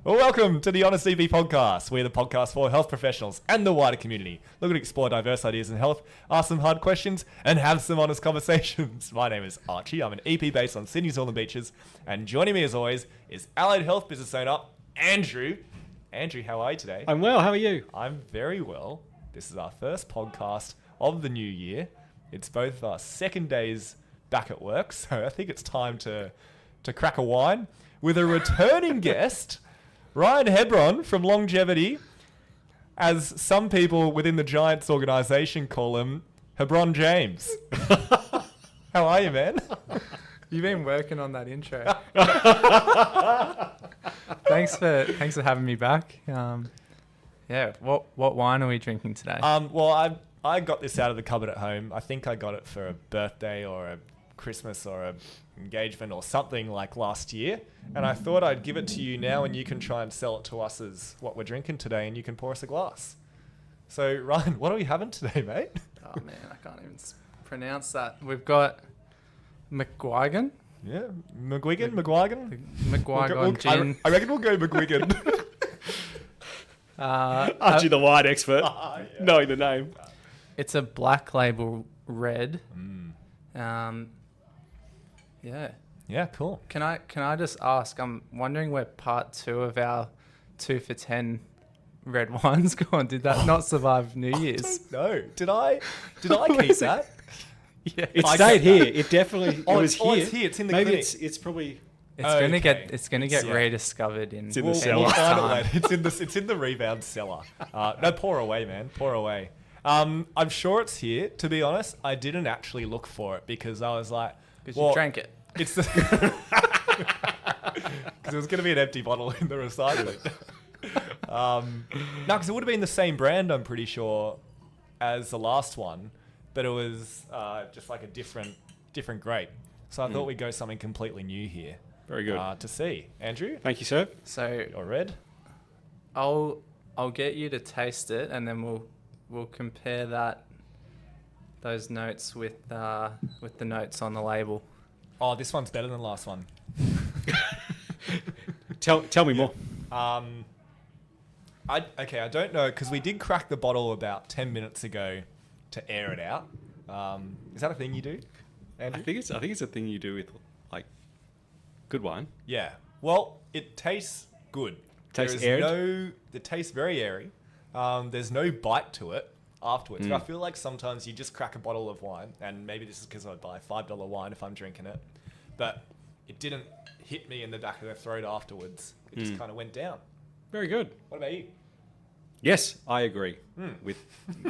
Well, welcome to the Honest EP podcast. We're the podcast for health professionals and the wider community. Looking to explore diverse ideas in health, ask some hard questions, and have some honest conversations. My name is Archie. I'm an EP based on Sydney's Northern Beaches. And joining me as always is allied health business owner, Andrew. Andrew, how are you today? I'm well. How are you? I'm very well. This is our first podcast of the new year. It's both our second days back at work, so I think it's time to crack a wine with a returning guest, Ryan Hebron from Longevity, as some people within the Giants organisation call him, Hebron James. How are you, man? You've been working on that intro. Thanks for having me back. What wine are we drinking today? Well, I got this out of the cupboard at home. I think I got it for a birthday or a Christmas or a engagement or something like last year, and I thought I'd give it to you now, and you can try and sell it to us as what we're drinking today, and you can pour us a glass. So Ryan, what are we having today, mate? Oh man, I can't even pronounce that. We've got McGuigan. Yeah, McGuigan. McGuigan gin. I reckon we'll go McGuigan. Archie, the wine expert, Yeah. knowing the name. It's a black label red. Yeah, cool. Can I just ask? I'm wondering where part 2 of our 2 for 10 red wines gone. Did that not survive New Year's? No, did I keep that? Yeah, It I stayed get here. that. It definitely Oh, it was it's here. here. It's in the Maybe clinic. it's probably it's gonna get Yeah. rediscovered in. It's in the We'll cellar. find it time. later. It's in the rebound cellar. No, pour away, man. Pour away. I'm sure it's here. To be honest, I didn't actually look for it because I was like, Because well, you drank it. It's the because it was going to be an empty bottle in the recycling. No, because it would have been the same brand, I'm pretty sure, as the last one, but it was just like a different grape. So I thought we'd go something completely new here. very good. To see. Andrew, Thank you, sir. So or red? I'll get you to taste it, and then we'll compare those notes with the notes on the label. Oh, this one's better than the last one. Tell me more. I don't know, because we did crack the bottle about 10 minutes ago to air it out. Is that a thing you do, Andrew? I think it's a thing you do with like good wine. Yeah. Well, it tastes good. Tastes There is aired? it tastes very airy. There's no bite to it afterwards. I feel like sometimes you just crack a bottle of wine, and maybe this is because I buy $5 wine if I'm drinking it, but it didn't hit me in the back of the throat afterwards. It just kind of went down. Very good. What about you? Yes, I agree with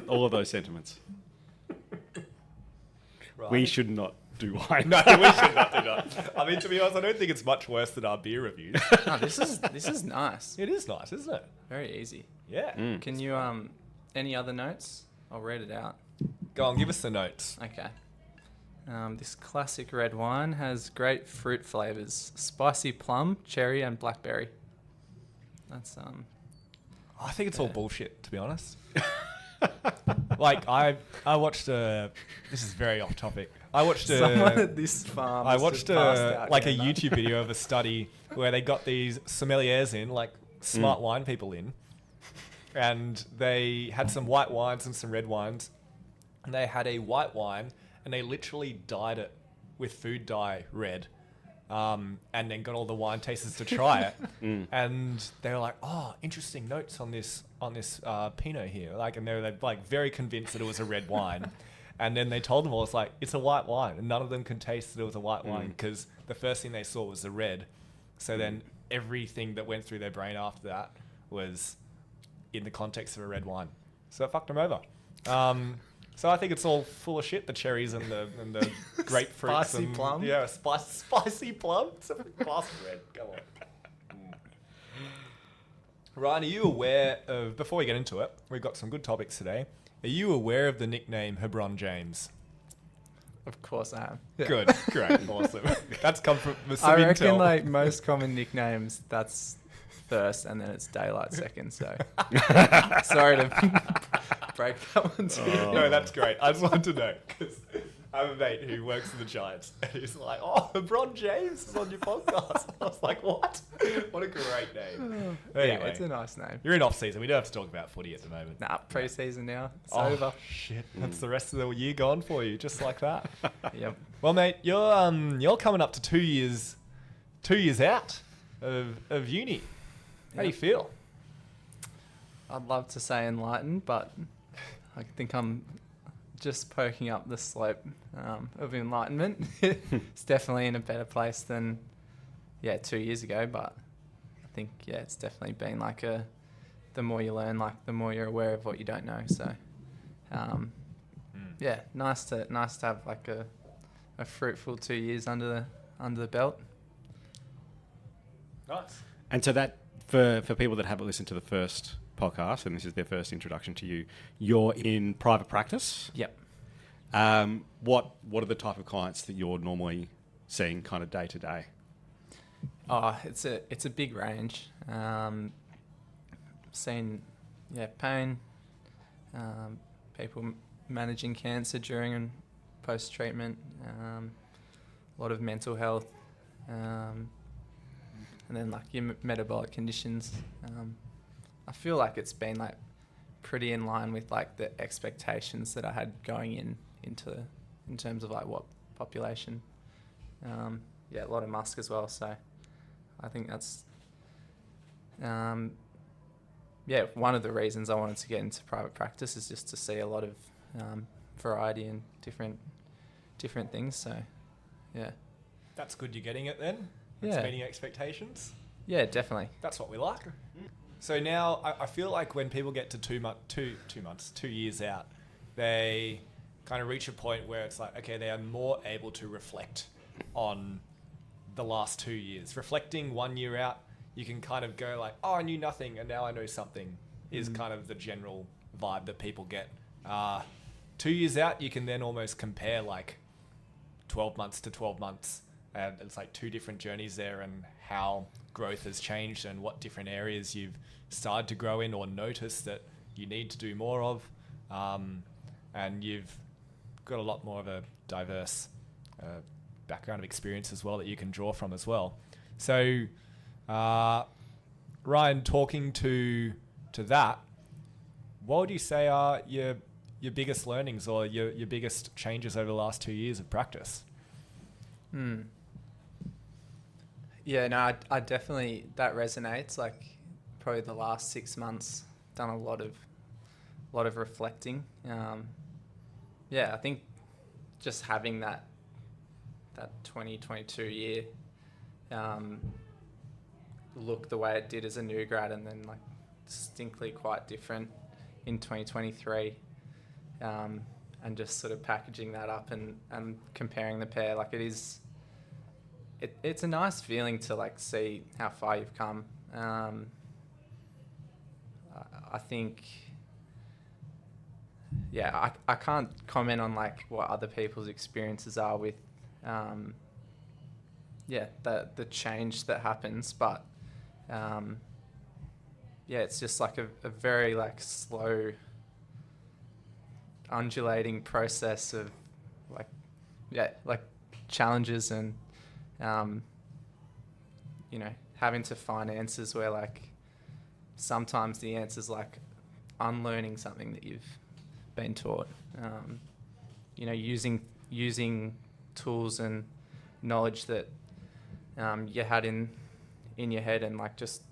all of those sentiments. Right. We should not do wine. No, we should not do that. I mean, to be honest, I don't think it's much worse than our beer reviews. Oh, this is nice. It is nice, isn't it? Very easy. Yeah. Can you any other notes? I'll read it out. Go on, give us the notes. Okay. This classic red wine has great fruit flavors: spicy plum, cherry, and blackberry. That's I think it's all bullshit, to be honest. Like, I watched this is very off topic. I watched someone at this farm. I has watched just passed out like a getting that. YouTube video of a study where they got these sommeliers in, like smart wine people in, and they had some white wines and some red wines, and they had a white wine and they literally dyed it with food dye red, and then got all the wine tasters to try it, and they were like, "Oh, interesting notes on this Pinot here," like, and they were like very convinced that it was a red wine. And then they told them all, it's a white wine. And none of them could taste that it was a white wine because the first thing they saw was the red. So then everything that went through their brain after that was in the context of a red wine. So it fucked them over. So I think it's all full of shit, the cherries and the grapefruits. Spicy plum? Yeah, spicy plum. It's a glass of red. Go on. Ryan, are you aware of, before we get into it, we've got some good topics today. Are you aware of the nickname Hebron James? Of course I am. Good, great, awesome. That's come from some I reckon intel. like most common nicknames, that's first and then it's daylight second. So sorry to break that one to you. No, that's great. I just wanted to know because I have a mate who works for the Giants and he's like, "Oh, Hebron James is on your podcast." I was like, "What? What a great name!" Anyway, Yeah, it's a nice name. you're in off season. We don't have to talk about footy at the moment. Nah, pre-season now. It's Oh, over. shit. That's the rest of the year gone for you, just like that. Yep. Well, mate, you're coming up to 2 years out of uni. How do you feel? I'd love to say enlightened, but I think I'm just poking up the slope of enlightenment. It's definitely in a better place than 2 years ago, but I think it's definitely been like the more you learn, like the more you're aware of what you don't know. So nice to have like a fruitful 2 years under the belt. Nice. And so that, for people that haven't listened to the first podcast, and this is their first introduction to you, you're in private practice. Yep. What are the type of clients that you're normally seeing kind of day to day? Oh, it's a big range. Seen pain, people managing cancer during and post treatment, a lot of mental health, and then like your metabolic conditions. I feel like it's been like pretty in line with like the expectations that I had going in terms of like what population. A lot of musk as well. So I think that's one of the reasons I wanted to get into private practice is just to see a lot of variety and different things. So That's good you're getting it then. Yeah. It's meeting expectations. Yeah, definitely. That's what we like. So now I feel like when people get to 2 years out, they kind of reach a point where it's like, okay, they are more able to reflect on the last 2 years. Reflecting 1 year out, you can kind of go like, oh, I knew nothing and now I know something is kind of the general vibe that people get. 2 years out, you can then almost compare like 12 months to 12 months. And it's like two different journeys there and how growth has changed and what different areas you've started to grow in or noticed that you need to do more of. And you've got a lot more of a diverse background of experience as well that you can draw from as well. So, Ryan, talking to that, what would you say are your biggest learnings or your biggest changes over the last 2 years of practice? Yeah, no, I definitely, that resonates. Like probably the last 6 months, done a lot of reflecting. I think just having that 2022 year look the way it did as a new grad, and then like distinctly quite different in 2023, and just sort of packaging that up and comparing the pair, like it's a nice feeling to like see how far you've come. I think, I can't comment on like what other people's experiences are with, the change that happens, but it's just like a very like slow, undulating process of like challenges and having to find answers where like sometimes the answer's like unlearning something that you've been taught, using tools and knowledge that you had in your head and like just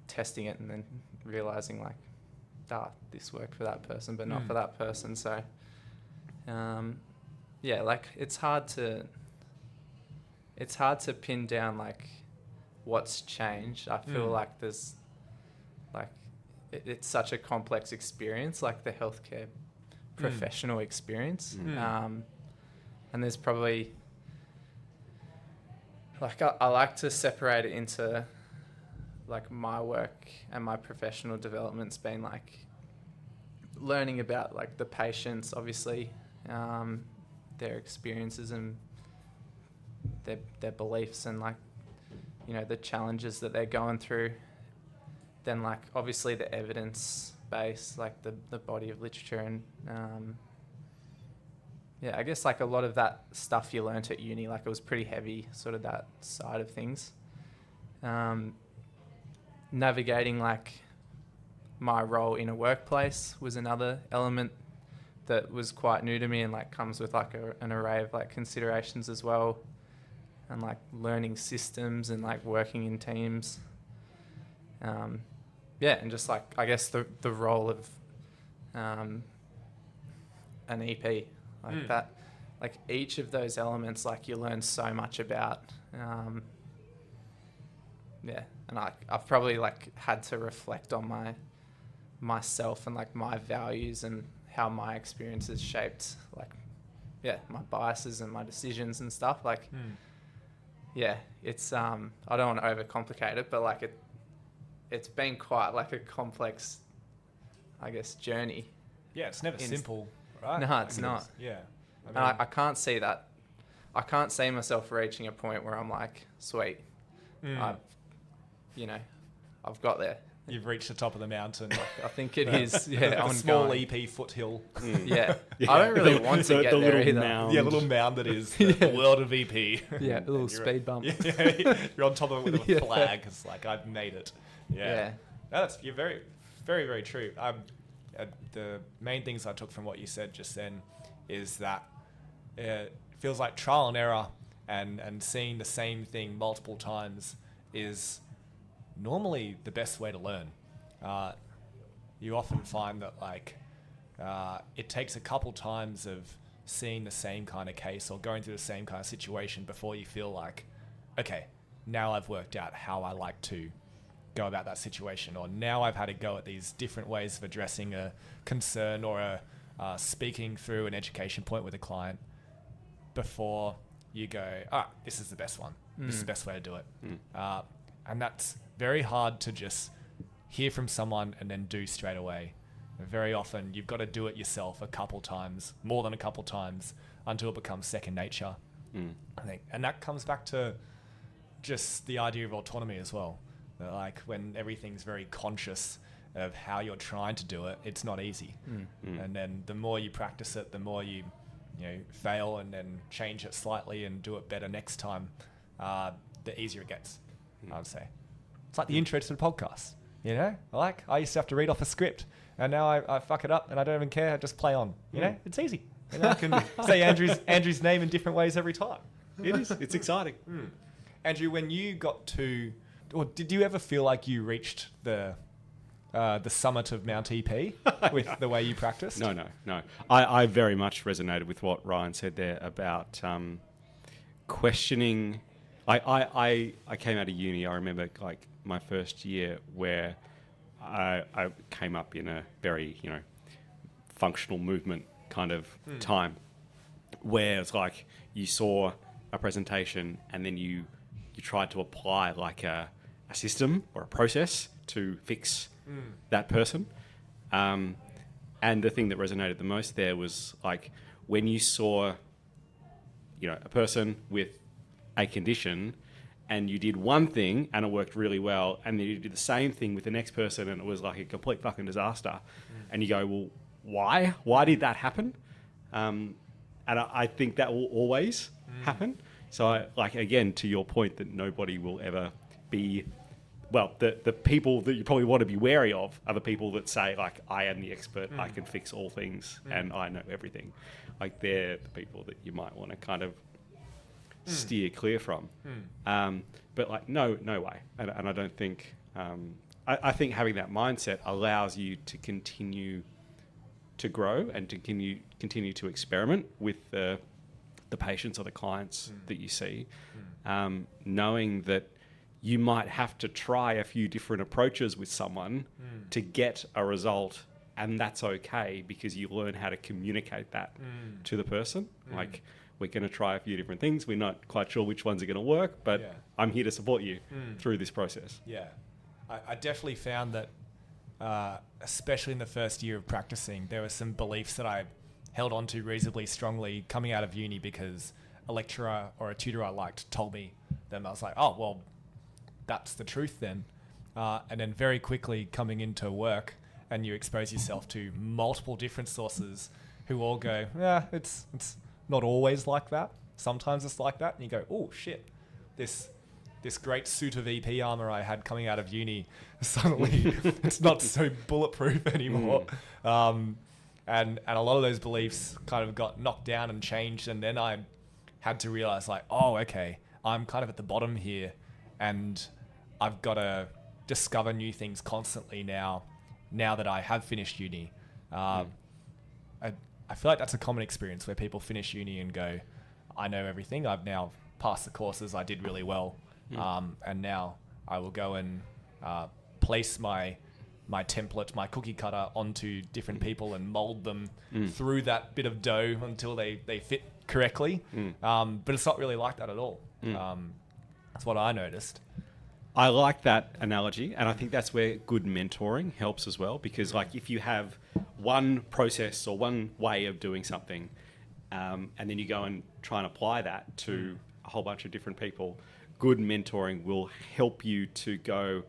testing it and then realizing like, this worked for that person but not for that person. So like it's hard to pin down like what's changed. I feel like there's like it's such a complex experience, like the healthcare professional experience. And there's probably like I like to separate it into like my work and my professional development's been like learning about like the patients, obviously, their experiences and their beliefs and like, the challenges that they're going through. Then like obviously the evidence base, like the body of literature and I guess like a lot of that stuff you learnt at uni, like it was pretty heavy, sort of that side of things. navigating like my role in a workplace was another element that was quite new to me, and like comes with like an array of like considerations as well, and like learning systems and like working in teams. Yeah, and just like I guess the role of an EP, like that, like each of those elements, like you learn so much about. Yeah, and I've probably like had to reflect on myself and like my values and how my experiences shaped like my biases and my decisions and stuff. Like it's I don't want to overcomplicate it, but like it's been quite like a complex, I guess, journey. Yeah, it's never simple, right? No, it's not. Yeah. And I can't see that. I can't see myself reaching a point where I'm like, sweet, I've got there. You've reached the top of the mountain. I think it is. Yeah, a small EP foothill. Yeah. I don't really want to get there either. Yeah, a little mound that is the world of EP. Yeah, a little speed bump. Yeah, you're on top of it with a flag. It's like, I've made it. Yeah. You're very, very, very true. The main things I took from what you said just then is that it feels like trial and error, and seeing the same thing multiple times is normally the best way to learn. You often find that like it takes a couple times of seeing the same kind of case or going through the same kind of situation before you feel like, okay, now I've worked out how I like to go about that situation, or now I've had a go at these different ways of addressing a concern or speaking through an education point with a client before you go, this is the best one. This is the best way to do it. And that's very hard to just hear from someone and then do straight away. Very often you've got to do it yourself a couple times, more than a couple times, until it becomes second nature, I think. And that comes back to just the idea of autonomy as well. Like when everything's very conscious of how you're trying to do it, it's not easy. And then the more you practice it, the more you fail and then change it slightly and do it better next time, the easier it gets, I would say. It's like the intro to the podcast, I used to have to read off a script, and now I fuck it up and I don't even care. I just play on, it's easy. I can say Andrew's name in different ways every time. It is. It's exciting. Andrew, when you got to, or did you ever feel like you reached the summit of Mount EP with the way you practiced? No. I very much resonated with what Ryan said there about questioning. I came out of uni. I remember like my first year where I came up in a very functional movement kind of time, where it's like you saw a presentation and then you tried to apply like a system or a process to fix that person. And the thing that resonated the most there was like when you saw, a person with a condition and you did one thing and it worked really well, and then you did the same thing with the next person and it was like a complete fucking disaster. And you go, well, why? Why did that happen? And I think that will always happen. So again, to your point that nobody will ever be, well, the people that you probably want to be wary of are the people that say like, I am the expert, I can fix all things and I know everything. Like they're the people that you might want to kind of steer clear from. But like, no way. And I don't think, I think having that mindset allows you to continue to grow and to continue to experiment with the patients or the clients that you see, knowing that you might have to try a few different approaches with someone to get a result, and that's okay because you learn how to communicate that to the person. Like, we're going to try a few different things. We're not quite sure which ones are going to work, but I'm here to support you through this process. Yeah. I definitely found that, especially in the first year of practicing, there were some beliefs that I held on to reasonably strongly coming out of uni because a lecturer or a tutor I liked told me them. I was like, oh, well, that's the truth then. And then very quickly coming into work and you expose yourself to multiple different sources who all go, yeah, it's not always like that. Sometimes it's like that. And you go, oh, shit, this this great suit of EP armor I had coming out of uni, suddenly it's not so bulletproof anymore. And a lot of those beliefs kind of got knocked down and changed. And then I had to realize like, oh, okay, I'm kind of at the bottom here and I've got to discover new things constantly now that I have finished uni. I feel like that's a common experience where people finish uni and go, I know everything. I've now passed the courses. I did really well. And now I will go and place my template, my cookie cutter onto different people and mold them through that bit of dough until they fit correctly. But it's not really like that at all. That's what I noticed. I like that analogy, and I think that's where good mentoring helps as well, because like if you have one process or one way of doing something, and then you go and try and apply that to a whole bunch of different people, good mentoring will help you to go,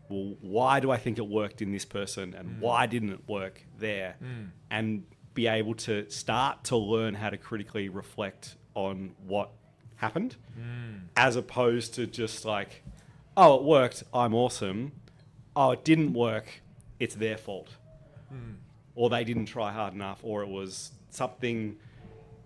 well, why do I think it worked in this person and why didn't it work there? And be able to start to learn how to critically reflect on what happened, as opposed to just like, oh, it worked, I'm awesome. Oh, it didn't work, it's their fault. Or they didn't try hard enough, or it was something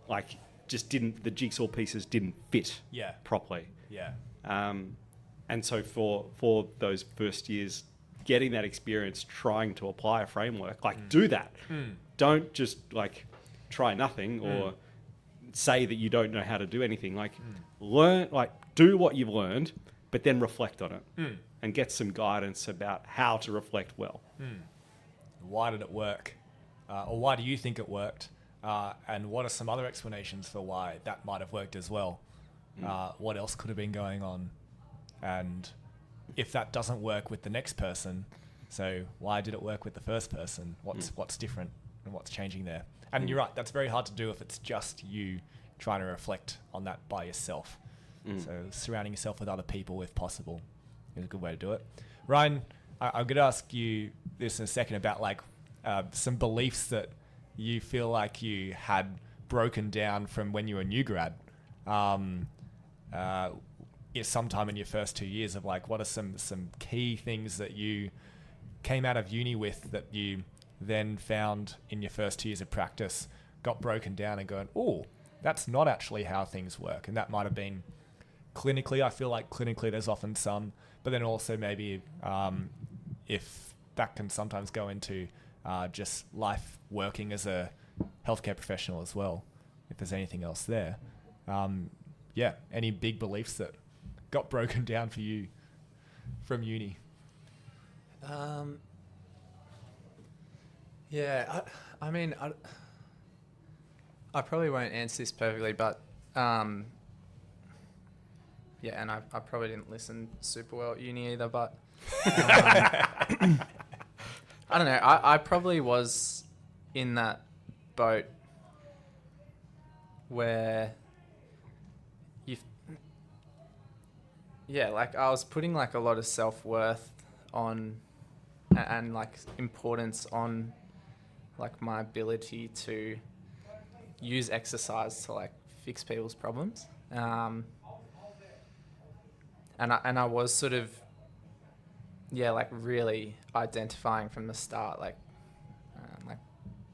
like the jigsaw pieces didn't fit properly. Yeah. And so for those first years, getting that experience, trying to apply a framework, like do that. Don't just like try nothing or say that you don't know how to do anything. Like learn, like do what you've learned, but then reflect on it and get some guidance about how to reflect well. Why did it work? Or why do you think it worked? And what are some other explanations for why that might have worked as well? What else could have been going on? And if that doesn't work with the next person, so why did it work with the first person? What's different and what's changing there? And you're right, that's very hard to do if it's just you trying to reflect on that by yourself. So surrounding yourself with other people, if possible, is a good way to do it. Ryan, I'm going to ask you this in a second about like some beliefs that you feel like you had broken down from when you were a new grad. Sometime in your first 2 years of like, what are some key things that you came out of uni with that you then found in your first 2 years of practice, got broken down and going, oh, that's not actually how things work. And that might have been clinically. I feel like clinically there's often some, but then also maybe if that can sometimes go into just life working as a healthcare professional as well, if there's anything else there. Any big beliefs that got broken down for you from uni? I probably won't answer this perfectly, but and I probably didn't listen super well at uni either, but I don't know. I probably was in that boat where I was putting like a lot of self-worth on and like importance on like my ability to use exercise to like fix people's problems. And I was sort of, really identifying from the start,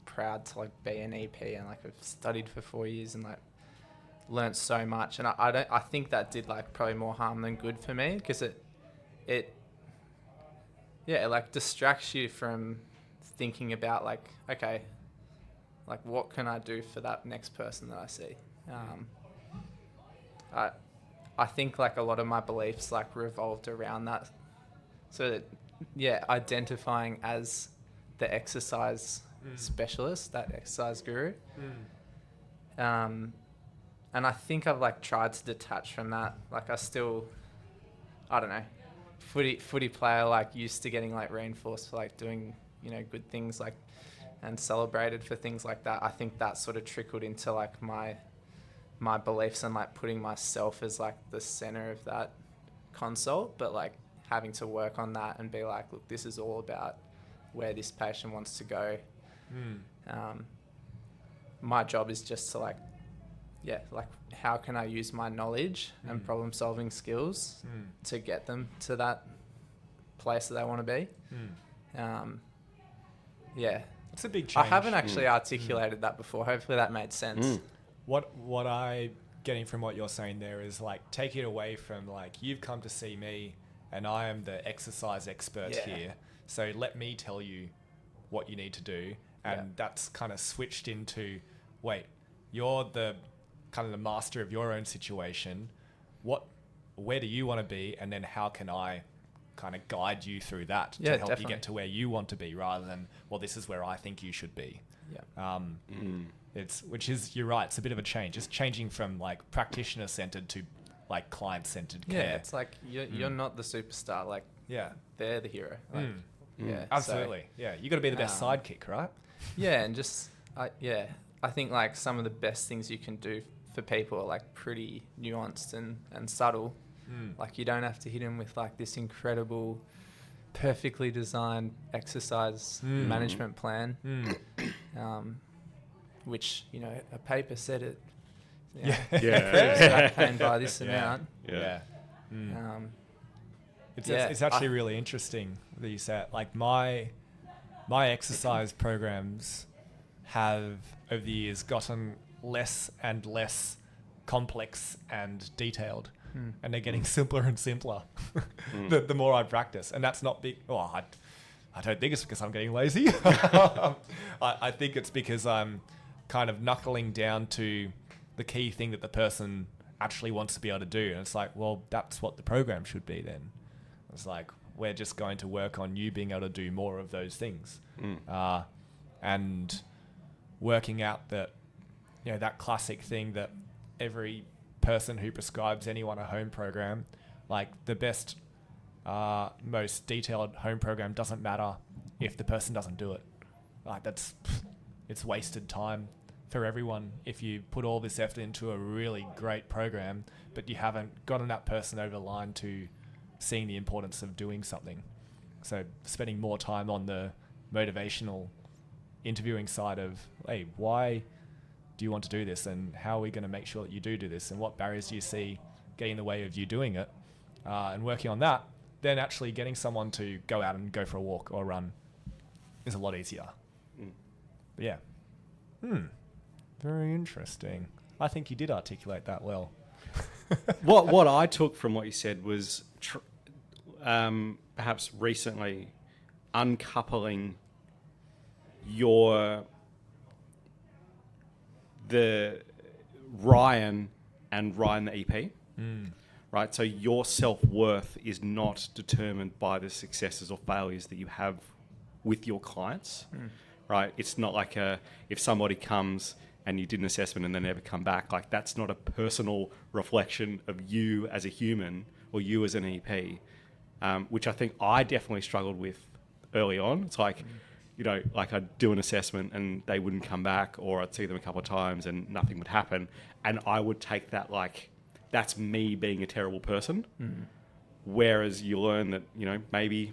proud to like be an EP, and like I've studied for 4 years and like learnt so much. And I think that did like probably more harm than good for me, because it like distracts you from thinking about like, okay, like what can I do for that next person that I see? I think like a lot of my beliefs like revolved around that. So that, identifying as the exercise specialist, that exercise guru. And I think I've like tried to detach from that. Like I still, I don't know, footy player, like used to getting like reinforced for like doing, good things like, and celebrated for things like that. I think that sort of trickled into like my beliefs and like putting myself as like the center of that consult, but like having to work on that and be like, look, this is all about where this patient wants to go. My job is just to like, like how can I use my knowledge and problem solving skills to get them to that place that they want to be. Yeah. It's a big change. I haven't actually articulated that before. Hopefully that made sense. What I getting from what you're saying there is like take it away from like you've come to see me and I am the exercise expert here. So let me tell you what you need to do. And that's kind of switched into, wait, you're the kind of the master of your own situation. Where do you want to be? And then how can I kind of guide you through that to help you get to where you want to be, rather than, well, this is where I think you should be. You're right, it's a bit of a change. It's changing from like practitioner centered to like client centered care. Yeah, it's like you're not the superstar, like they're the hero. Like, absolutely. You got to be the best sidekick, right? And just I think like some of the best things you can do for people are like pretty nuanced and subtle. Like you don't have to hit them with like this incredible, perfectly designed exercise management plan, which, you know, a paper said it. Back pain by this amount. It's actually really interesting that you said, like my exercise programs have over the years gotten less and less complex and detailed. And they're getting simpler and simpler the more I practice. And that's not big. Well, I don't think it's because I'm getting lazy. I think it's because I'm kind of knuckling down to the key thing that the person actually wants to be able to do. And it's like, well, that's what the program should be then. It's like, we're just going to work on you being able to do more of those things. And working out that, you know, that classic thing that every person who prescribes anyone a home program, like the best, most detailed home program doesn't matter if the person doesn't do it. Like it's wasted time for everyone if you put all this effort into a really great program, but you haven't gotten that person over the line to seeing the importance of doing something. So spending more time on the motivational interviewing side of, hey, why do you want to do this, and how are we going to make sure that you do this, and what barriers do you see getting in the way of you doing it, and working on that, then actually getting someone to go out and go for a walk or run is a lot easier. But yeah. Very interesting. I think you did articulate that well. What I took from what you said was perhaps recently uncoupling the Ryan and Ryan the EP, right? So your self-worth is not determined by the successes or failures that you have with your clients, right? It's not like if somebody comes and you did an assessment and they never come back, like that's not a personal reflection of you as a human or you as an EP, which I think I definitely struggled with early on. It's like, you know, like I'd do an assessment and they wouldn't come back, or I'd see them a couple of times and nothing would happen. And I would take that like, that's me being a terrible person. Whereas you learn that, you know, maybe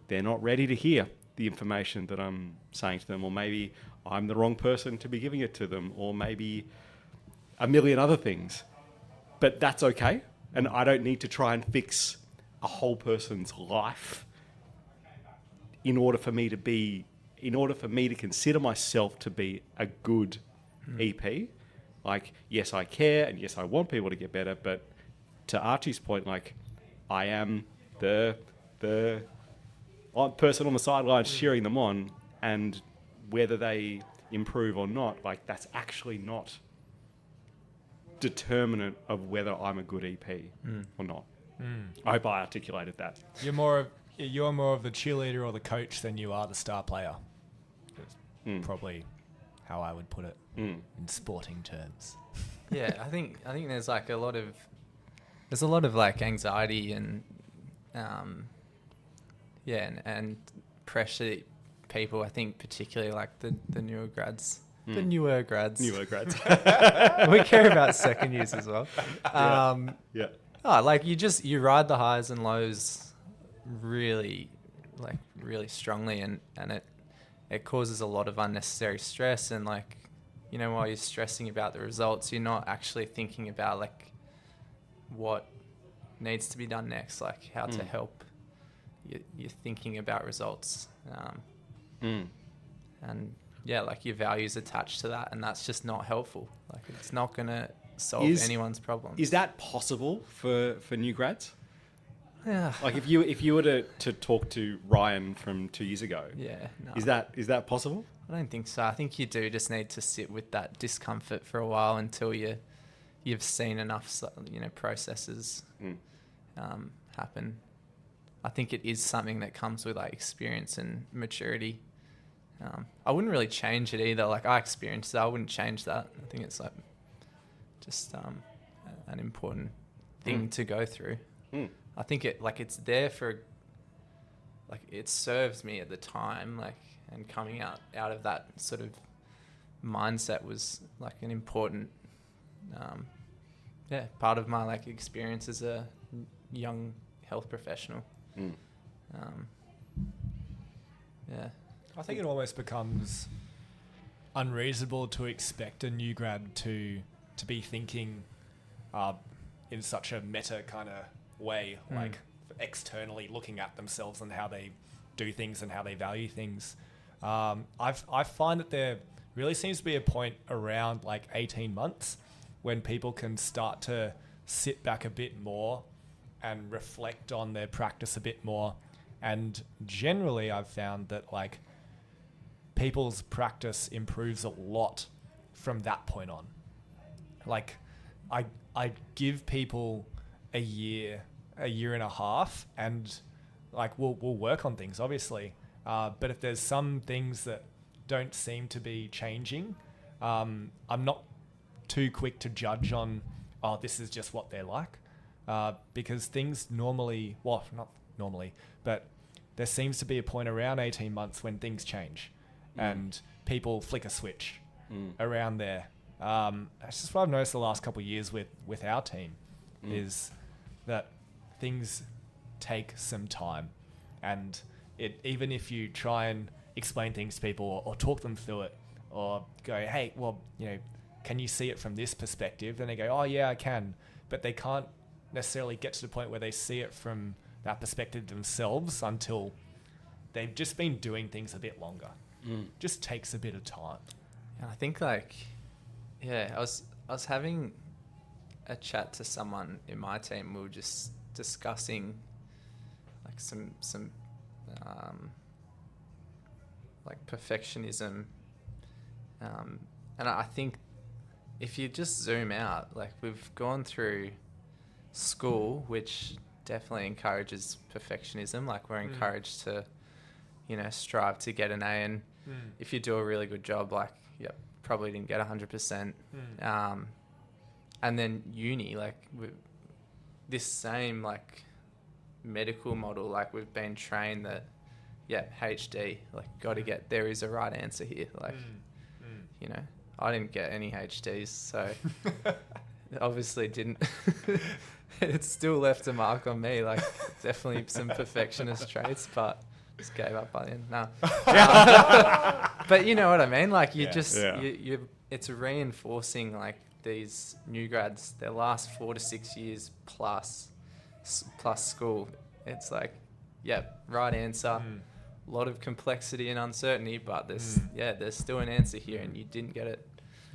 they're not ready to hear the information that I'm saying to them, or maybe I'm the wrong person to be giving it to them, or maybe a million other things. But that's okay. And I don't need to try and fix a whole person's life in order for me to consider myself to be a good EP. Like, yes, I care, and yes, I want people to get better, but to Archie's point, like, I am the person on the sidelines cheering them on, and whether they improve or not, like, that's actually not determinant of whether I'm a good EP or not. I hope I articulated that. You're more of the cheerleader or the coach than you are the star player. Probably how I would put it in sporting terms. Yeah, I think there's like a lot of like anxiety and and pressure people, I think particularly like the newer grads. The newer grads. We care about second years as well. Like you ride the highs and lows really strongly, and it causes a lot of unnecessary stress, and like you know, while you're stressing about the results, you're not actually thinking about like what needs to be done next, like how to help. You're thinking about results. And yeah, like your values attached to that, and that's just not helpful. Like it's not going to solve anyone's problems. Is that possible for new grads? Yeah. Like if you were to talk to Ryan from 2 years ago, Yeah. No. is that possible? I don't think so. I think you do just need to sit with that discomfort for a while until you've seen enough, you know, processes happen. I think it is something that comes with like experience and maturity. I wouldn't really change it either. Like I experienced that. I wouldn't change that. I think it's like just an important thing to go through. I think it's there for, like, it serves me at the time, like, and coming out of that sort of mindset was like an important part of my like experience as a young health professional. I think it almost becomes unreasonable to expect a new grad to be thinking in such a meta kind of way, like externally looking at themselves and how they do things and how they value things. I find that there really seems to be a point around like 18 months when people can start to sit back a bit more and reflect on their practice a bit more. And generally I've found that like people's practice improves a lot from that point on. Like I give people a year and a half, and like we'll work on things obviously. But if there's some things that don't seem to be changing, I'm not too quick to judge on, this is just what they're like. Because things normally, well, not normally, but there seems to be a point around 18 months when things change and people flick a switch around there. That's just what I've noticed the last couple of years with our team is that things take some time, and even if you try and explain things to people or talk them through it or go, hey, well, you know, can you see it from this perspective? Then they go, oh yeah, I can. But they can't necessarily get to the point where they see it from that perspective themselves until they've just been doing things a bit longer. Just takes a bit of time. And I think like, I was having a chat to someone in my team. We were just discussing like some like perfectionism. And I think if you just zoom out, like we've gone through school, which definitely encourages perfectionism. Like we're encouraged to, you know, strive to get an A, and if you do a really good job, like, probably didn't get 100%. And then uni, like this same like medical model, like we've been trained that, HD, like there is a right answer here. Like, you know, I didn't get any HDs, so obviously didn't. It still left a mark on me, like definitely some perfectionist traits, but just gave up by the end. No. But you know what I mean? Like you it's reinforcing like these new grads, their last 4 to 6 years plus school. It's like, right answer. A lot of complexity and uncertainty, but there's still an answer here, and you didn't get it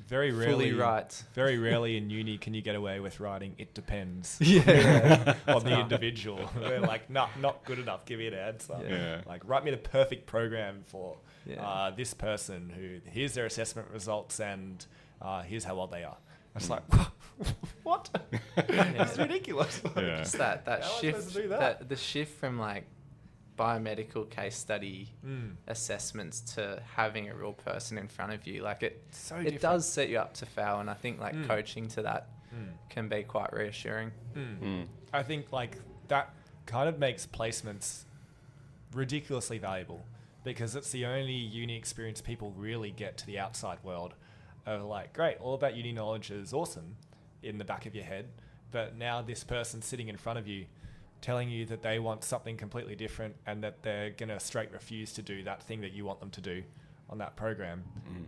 very rarely fully right. Very rarely in uni can you get away with writing "it depends" on the individual. They're like, not good enough. Give me an answer. Like, write me the perfect program for this person who here's their assessment results and here's how old they are. It's like, what? It's ridiculous. Just that shift, the shift from like biomedical case study assessments to having a real person in front of you, like it does set you up to fail, and I think like coaching to that can be quite reassuring. I think like that kind of makes placements ridiculously valuable, because it's the only uni experience people really get to the outside world. Like, great, all of that uni knowledge is awesome in the back of your head, but now this person sitting in front of you telling you that they want something completely different and that they're going to straight refuse to do that thing that you want them to do on that program.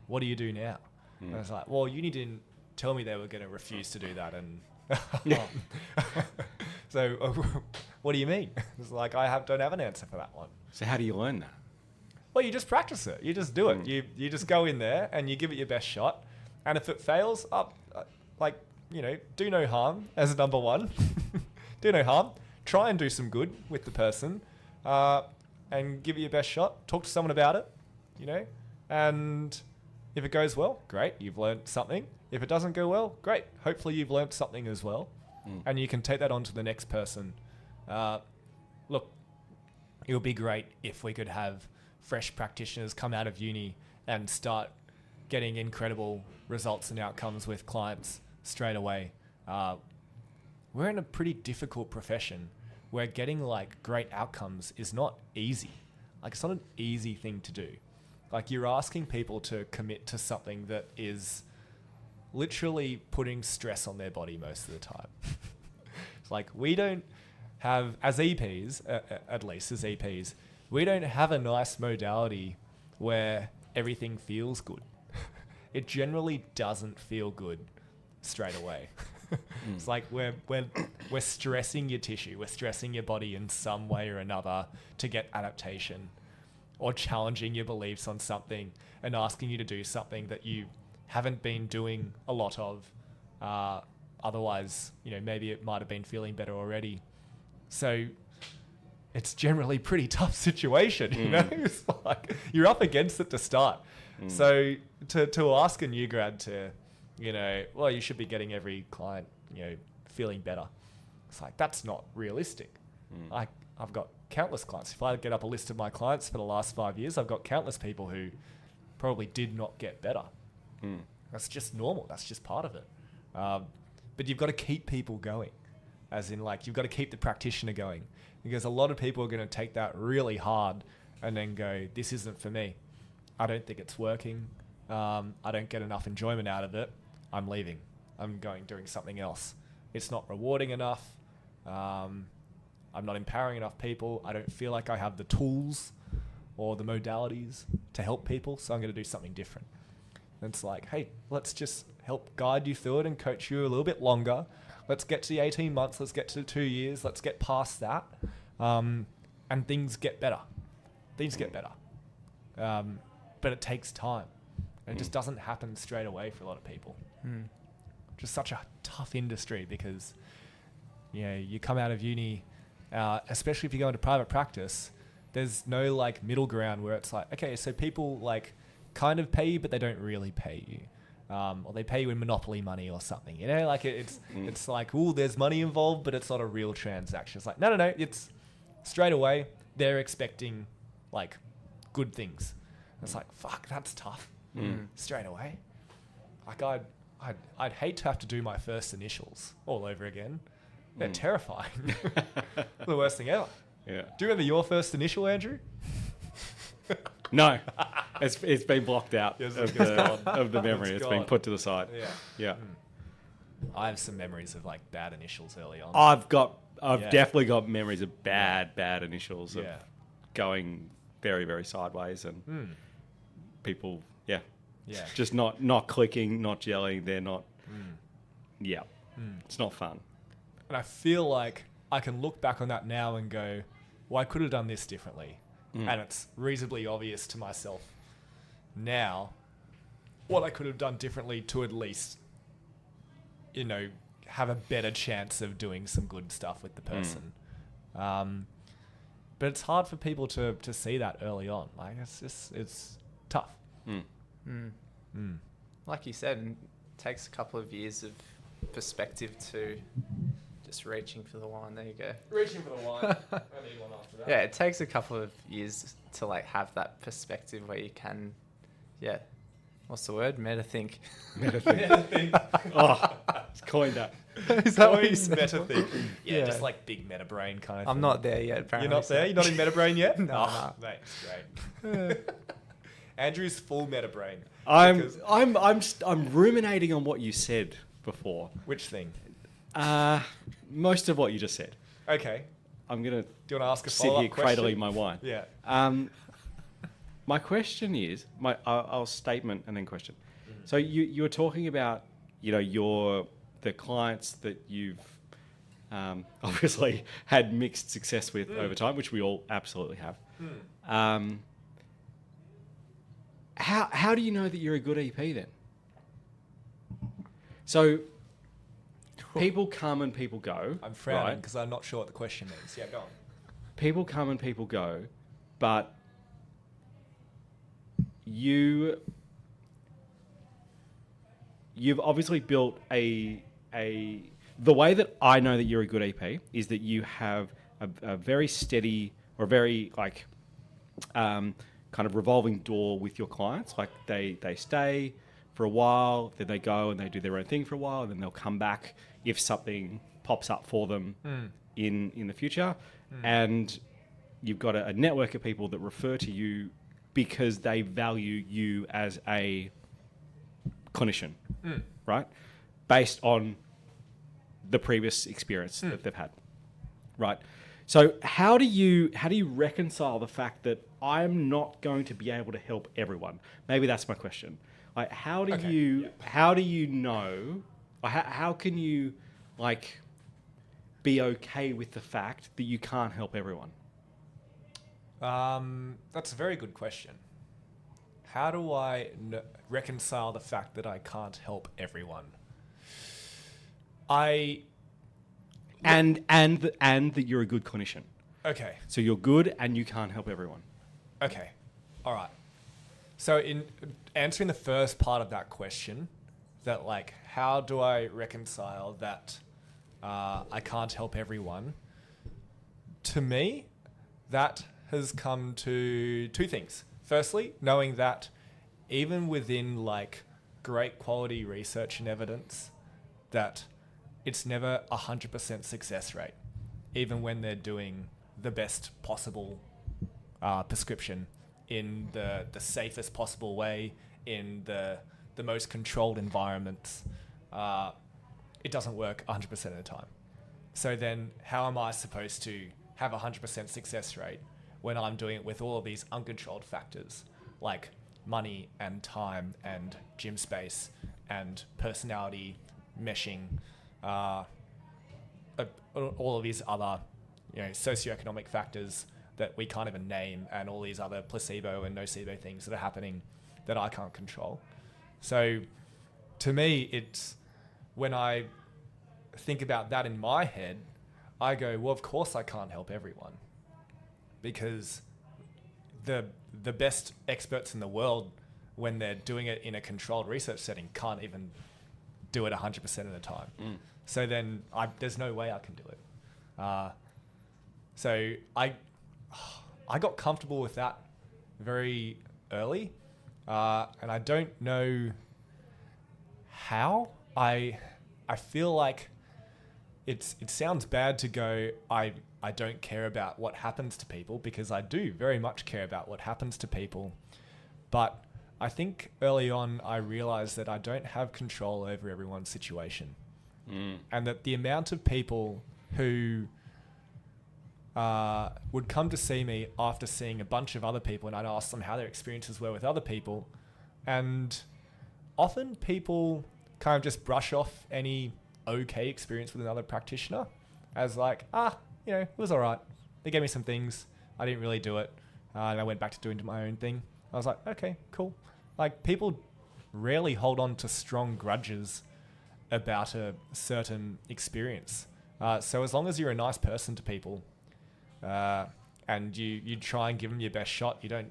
What do you do now? And it's like, well, uni didn't tell me they were going to refuse to do that. And so what do you mean? It's like, don't have an answer for that one. So how do you learn that? Well, you just practice it. You just do it. You just go in there and you give it your best shot. And if it fails, do no harm as number one. Do no harm. Try and do some good with the person, and give it your best shot. Talk to someone about it, and if it goes well, great. You've learned something. If it doesn't go well, great. Hopefully you've learned something as well, and you can take that on to the next person. Look, it would be great if we could have fresh practitioners come out of uni and start getting incredible results and outcomes with clients straight away. We're in a pretty difficult profession where getting great outcomes is not easy. It's not an easy thing to do. You're asking people to commit to something that is literally putting stress on their body most of the time. It's we don't have, as EPs, at least as EPs, we don't have a nice modality where everything feels good. It generally doesn't feel good straight away. It's we're stressing your tissue, we're stressing your body in some way or another to get adaptation, or challenging your beliefs on something and asking you to do something that you haven't been doing a lot of. Otherwise, maybe it might have been feeling better already. So it's generally a pretty tough situation, It's you're up against it to start. So to ask a new grad to, well, you should be getting every client, feeling better. It's that's not realistic. I've got countless clients. If I get up a list of my clients for the last 5 years, I've got countless people who probably did not get better. That's just normal. That's just part of it. But you've got to keep people going, as in you've got to keep the practitioner going, because a lot of people are going to take that really hard and then go, this isn't for me. I don't think it's working. I don't get enough enjoyment out of it. I'm leaving. I'm doing something else. It's not rewarding enough. I'm not empowering enough people. I don't feel like I have the tools or the modalities to help people, so I'm going to do something different. And it's hey, let's just help guide you through it and coach you a little bit longer. Let's get to the 18 months. Let's get to the 2 years. Let's get past that. And things get better. But it takes time. And it just doesn't happen straight away for a lot of people. Just such a tough industry because, you come out of uni, especially if you go into private practice, there's no middle ground where it's okay, so people kind of pay you, but they don't really pay you. Or they pay you in monopoly money or something, it's there's money involved, but it's not a real transaction. It's no, it's straight away. They're expecting good things. It's fuck, that's tough. Straight away. I'd hate to have to do my first initials all over again. They're terrifying. The worst thing ever. Yeah. Do you remember your first initial, Andrew? No, it's been blocked out Yes, of the memory. It's been put to the side. Yeah. I have some memories of bad initials early on. I've definitely got memories of bad initials of going very, very sideways and people, just not clicking, not gelling. They're not, it's not fun. And I feel like I can look back on that now and go, well, I could have done this differently. And it's reasonably obvious to myself now what I could have done differently to at least, have a better chance of doing some good stuff with the person. But it's hard for people to see that early on. It's tough. Like you said, it takes a couple of years of perspective to just reaching for the line. There you go. Reaching for the line. I need one after that. Yeah, it takes a couple of years to have that perspective where you can, what's the word? Meta-think. Oh, it's coined that. Is that what you said? Meta-think. Yeah, just big meta brain kind of thing. I'm not there yet, apparently. You're not there? You're not in meta brain yet? No. Mate, it's great. Andrew's full meta brain. I'm ruminating on what you said before. Which thing? Most of what you just said. Okay. I'm gonna. Do you want to ask a sit follow-up here question? cradling my wine. Yeah. My question is I'll statement and then question. So you were talking about, the clients that you've obviously had mixed success with over time, which we all absolutely have. How do you know that you're a good EP then? So people come and people go. I'm frowning because I'm not sure what the question means. Yeah, go on. People come and people go, but you've obviously built the way that I know that you're a good EP is that you have a very steady or very kind of revolving door with your clients. Like they stay for a while, then they go and they do their own thing for a while, and then they'll come back if something pops up for them in the future. And you've got a network of people that refer to you because they value you as a clinician, right? Based on the previous experience that they've had, right? So how do you reconcile the fact that I'm not going to be able to help everyone? Maybe that's my question. Like, how do you know? How can you be okay with the fact that you can't help everyone? That's a very good question. How do I reconcile the fact that I can't help everyone? And that you're a good clinician. Okay. So you're good and you can't help everyone. Okay. All right. So in answering the first part of that question, that how do I reconcile that I can't help everyone? To me, that has come to two things. Firstly, knowing that even within great quality research and evidence, that it's never 100% success rate, even when they're doing the best possible prescription in the safest possible way, in the most controlled environments. It doesn't work 100% of the time. So then how am I supposed to have a 100% success rate when I'm doing it with all of these uncontrolled factors like money and time and gym space and personality meshing, all of these other socioeconomic factors that we can't even name, and all these other placebo and nocebo things that are happening that I can't control. So to me, it's when I think about that in my head, I go, well, of course I can't help everyone, because the best experts in the world, when they're doing it in a controlled research setting, can't even do it 100% of the time. So then there's no way I can do it. So I got comfortable with that very early, and I don't know how. I feel like it sounds bad to go, I don't care about what happens to people, because I do very much care about what happens to people. But I think early on I realized that I don't have control over everyone's situation. And that the amount of people who would come to see me after seeing a bunch of other people, and I'd ask them how their experiences were with other people, and often people kind of just brush off any okay experience with another practitioner as it was all right. They gave me some things. I didn't really do it. And I went back to doing my own thing. I was like, okay, cool. People rarely hold on to strong grudges about a certain experience. So as long as you're a nice person to people, and you try and give them your best shot, you don't,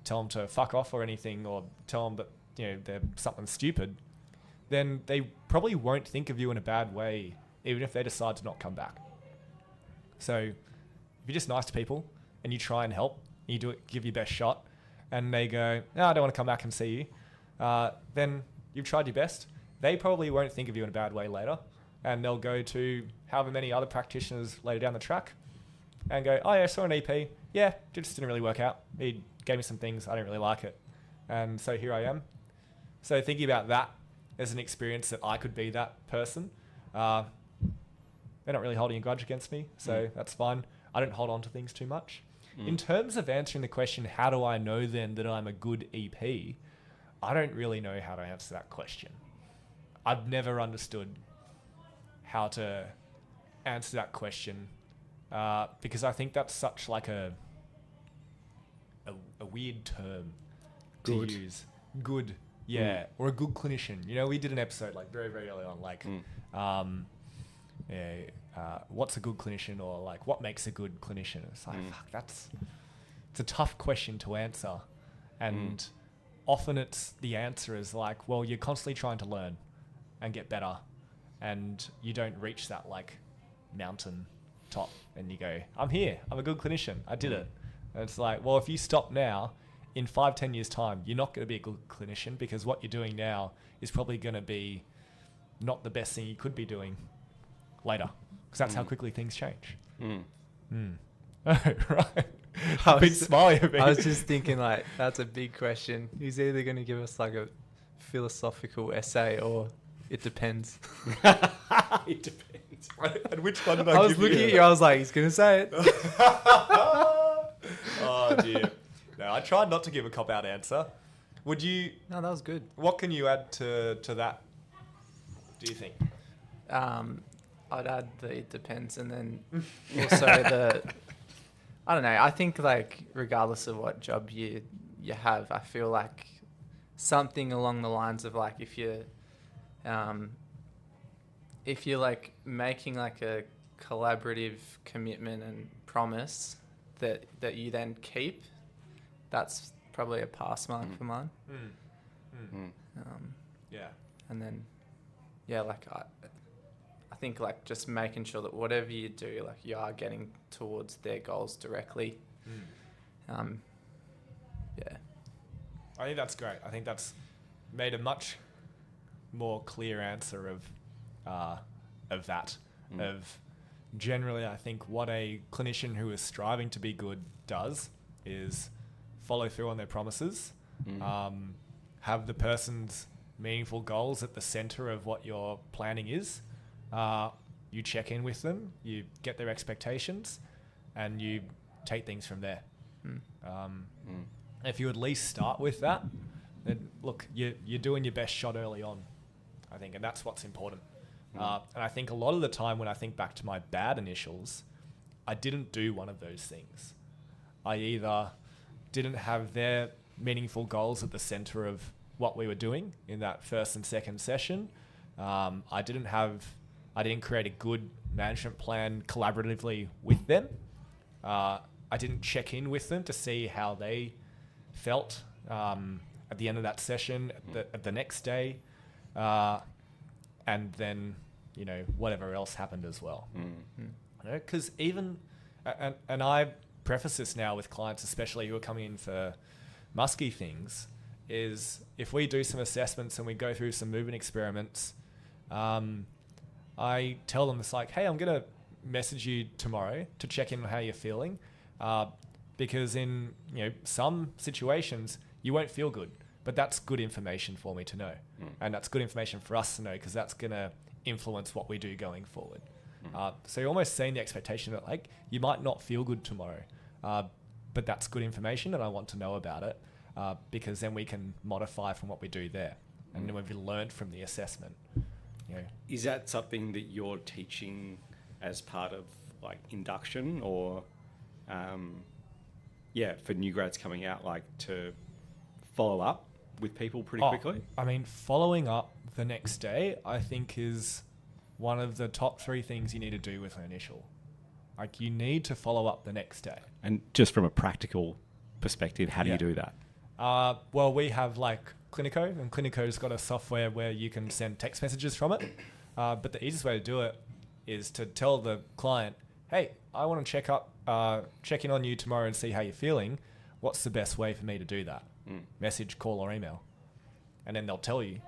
tell them to fuck off or anything, or tell them that, they're something stupid, then they probably won't think of you in a bad way, even if they decide to not come back. So if you're just nice to people and you try and help, you do it, give your best shot, and they go, no, I don't want to come back and see you, then you've tried your best. They probably won't think of you in a bad way later, and they'll go to however many other practitioners later down the track and go, oh yeah, I saw an EP. Yeah, it just didn't really work out. He gave me some things. I didn't really like it. And so here I am. So thinking about that as an experience that I could be that person, they're not really holding a grudge against me, so that's fine. I don't hold on to things too much. In terms of answering the question, how do I know then that I'm a good EP? I don't really know how to answer that question. I've never understood how to answer that question because I think that's such like a weird term to use. Good, yeah, or a good clinician. You know, we did an episode like very, very early on, like, what's a good clinician, or like what makes a good clinician? It's like, fuck, it's a tough question to answer, and often it's the answer is like, well, you're constantly trying to learn and get better, and you don't reach that like mountain top, and you go, I'm here, I'm a good clinician, I did it. And it's like, well, if you stop now, in 5-10 years time, you're not going to be a good clinician, because what you're doing now is probably going to be not the best thing you could be doing later, because that's how quickly things change. Oh, right. I Big smiley at me. I was just thinking, like, that's a big question. He's either going to give us like a philosophical essay, or it depends. It depends. And which one did I I was give looking you? at you, I was like, he's going to say it. Oh dear. No, I tried not to give a cop-out answer. Would you? No, that was good. What can you add to that, do you think? I'd add the it depends, and then also the, I don't know, I think like regardless of what job you have, I feel like something along the lines of like if you're like making like a collaborative commitment and promise that you then keep, that's probably a pass mark for mine. Yeah. And then, yeah, like I think like just making sure that whatever you do, like you are getting towards their goals directly. Yeah. I think that's great. I think that's made a much more clear answer of that. Of generally, I think what a clinician who is striving to be good does is follow through on their promises, have the person's meaningful goals at the center of what your planning is. You check in with them, you get their expectations, and you take things from there. If you at least start with that, then look, you're doing your best shot early on, I think, and that's what's important. And I think a lot of the time when I think back to my bad initials, I didn't do one of those things. I either didn't have their meaningful goals at the center of what we were doing in that first and second session. I didn't create a good management plan collaboratively with them. I didn't check in with them to see how they felt at the end of that session, at the next day, and then, you know, whatever else happened as well. You know, because even, and I preface this now with clients, especially who are coming in for musky things, is if we do some assessments and we go through some movement experiments, I tell them, it's like, hey, I'm going to message you tomorrow to check in on how you're feeling, because in, you know, some situations you won't feel good, but that's good information for me to know, and that's good information for us to know, because that's going to influence what we do going forward. So you're almost setting the expectation that, like, you might not feel good tomorrow, but that's good information and I want to know about it, because then we can modify from what we do there, and then we've learned from the assessment. You know. Is that something that you're teaching as part of like induction, or for new grads coming out, like to follow up with people pretty quickly? I mean, following up the next day, I think, is one of the top 3 things you need to do with an initial. Like, you need to follow up the next day. And just from a practical perspective, how do you do that? Well, we have like Clinico, and Clinico's got a software where you can send text messages from it. But the easiest way to do it is to tell the client, hey, I want to check in on you tomorrow and see how you're feeling. What's the best way for me to do that? Message, call, or email. And then they'll tell you.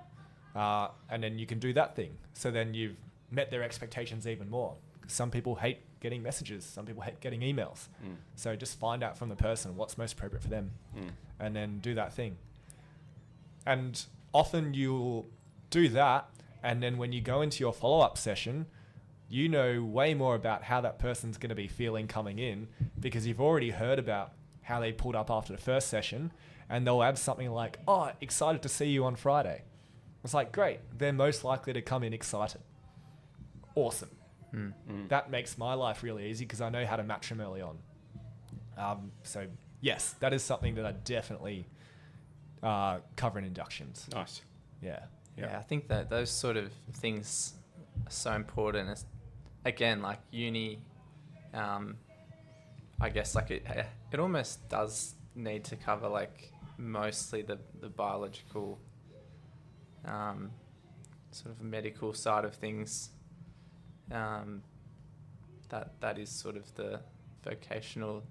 And then you can do that thing. So then you've met their expectations even more. Some people hate getting messages. Some people hate getting emails. So just find out from the person what's most appropriate for them, and then do that thing. And often you'll do that, and then when you go into your follow-up session, you know way more about how that person's going to be feeling coming in, because you've already heard about how they pulled up after the first session, and they'll add something like, "Oh, excited to see you on Friday." It's like, great. They're most likely to come in excited. Awesome. That makes my life really easy because I know how to match them early on. So yes, that is something that I definitely cover in inductions. Nice. Yeah. Yeah, I think that those sort of things are so important. Again, like uni, I guess like it almost does need to cover like mostly the biological, sort of medical side of things. That is sort of the vocational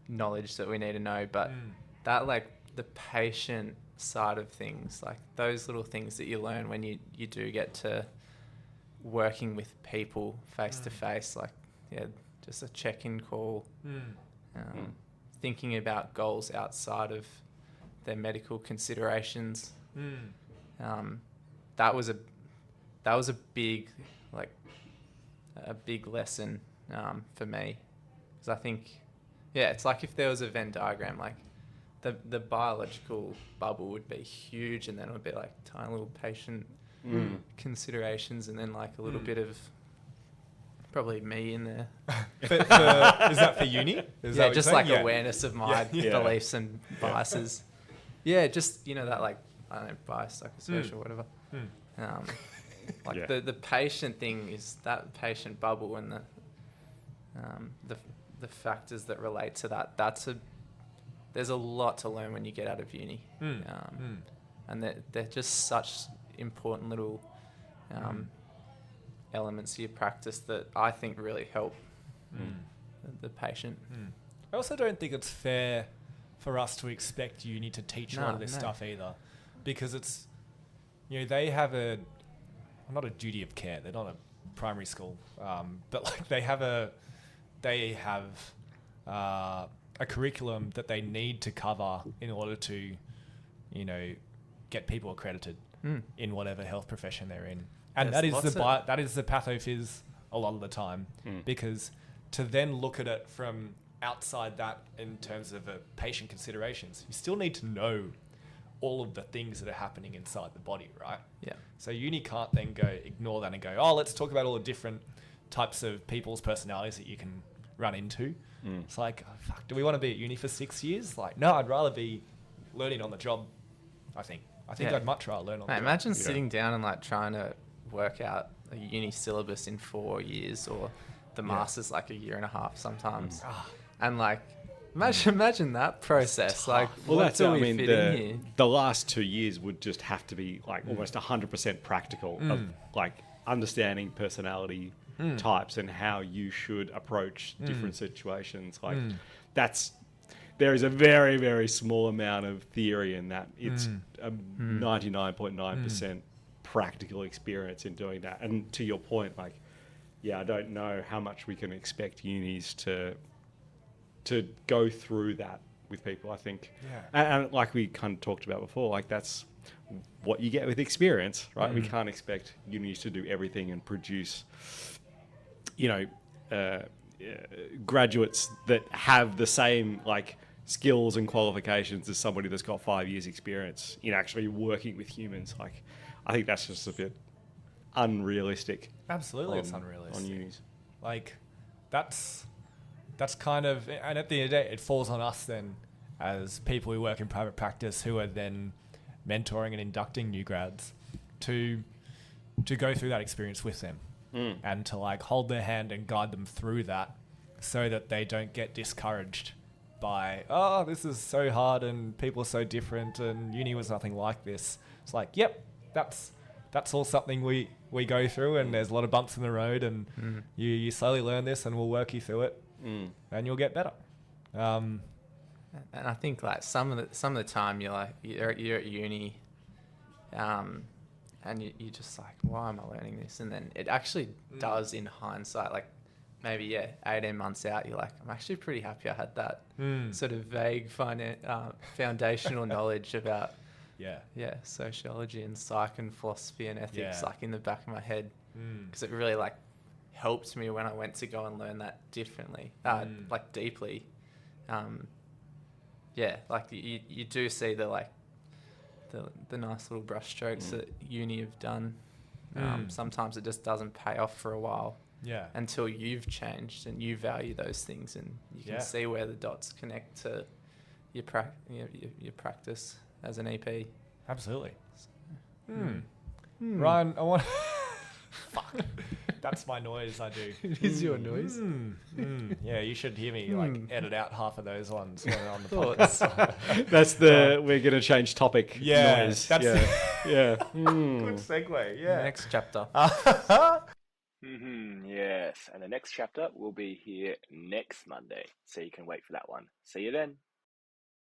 knowledge that we need to know, but that like the patient side of things, like those little things that you learn when you do get to working with people face to face, like just a check-in call, thinking about goals outside of their medical considerations. That was a big lesson for me, because I think it's like if there was a Venn diagram, like the biological bubble would be huge, and then it would be like tiny little patient considerations, and then like a little bit of probably me in there. Is that for uni? Just like awareness of my beliefs and biases. Just that like, I don't know, bias, psychosocial, whatever. Like the patient thing is that patient bubble, and the factors that relate to that. There's a lot to learn when you get out of uni, and they're just such important little elements of your practice that I think really help the patient. I also don't think it's fair for us to expect uni to teach a lot of this stuff either, because it's, they have not a duty of care. They're not a primary school, but like they have a curriculum that they need to cover in order to, get people accredited in whatever health profession they're in. And that is the pathophys a lot of the time, because to then look at it from outside that in terms of patient considerations, you still need to know all of the things that are happening inside the body, right? Yeah. So uni can't then ignore that and go, oh, let's talk about all the different types of people's personalities that you can run into. It's like, oh, fuck, do we want to be at uni for 6 years? Like, no, I'd rather be learning on the job, I think. I'd much rather learn on the job. Imagine sitting down and like trying to work out a uni syllabus in 4 years, or the master's like a year and a half sometimes. And like, imagine that process. Like, well, what do we fit in here? The last 2 years would just have to be like almost 100% practical of like understanding personality types and how you should approach different situations. Like there is a very, very small amount of theory in that. It's a 99.9% practical experience in doing that. And to your point, like, I don't know how much we can expect unis to go through that with people, I think. And like we kind of talked about before, like that's what you get with experience, right? We can't expect unis to do everything and produce, graduates that have the same like skills and qualifications as somebody that's got 5 years experience in actually working with humans. Like, I think that's just a bit unrealistic. Absolutely, it's unrealistic. On unis. Like, that's kind of, and at the end of the day, it falls on us then as people who work in private practice who are then mentoring and inducting new grads to go through that experience with them and to like hold their hand and guide them through that so that they don't get discouraged by, oh, this is so hard and people are so different and uni was nothing like this. It's like, yep, that's all something we go through, and there's a lot of bumps in the road, and you slowly learn this and we'll work you through it. And you'll get better. And I think like some of the time you're at uni, and you're just like, why am I learning this? And then it actually does in hindsight, like maybe 18 months out, you're like, I'm actually pretty happy I had that sort of vague foundational knowledge about sociology and psych and philosophy and ethics like in the back of my head, because it really like helped me when I went to go and learn that differently, like deeply. yeah, like you do see the like the nice little brush strokes that uni have done. Sometimes it just doesn't pay off for a while Yeah. until you've changed and you value those things, and you can see where the dots connect to your practice as an EP. Absolutely. Ryan, I want. Fuck. That's my noise I do. It is your noise. Yeah, you should hear me edit out half of those ones when we're on the Thoughts. podcast. That's the we're gonna change topic. Yeah, noise. that's yeah. Good segue. Yeah. Next chapter. Yes, and the next chapter will be here next Monday, so you can wait for that one. See you then.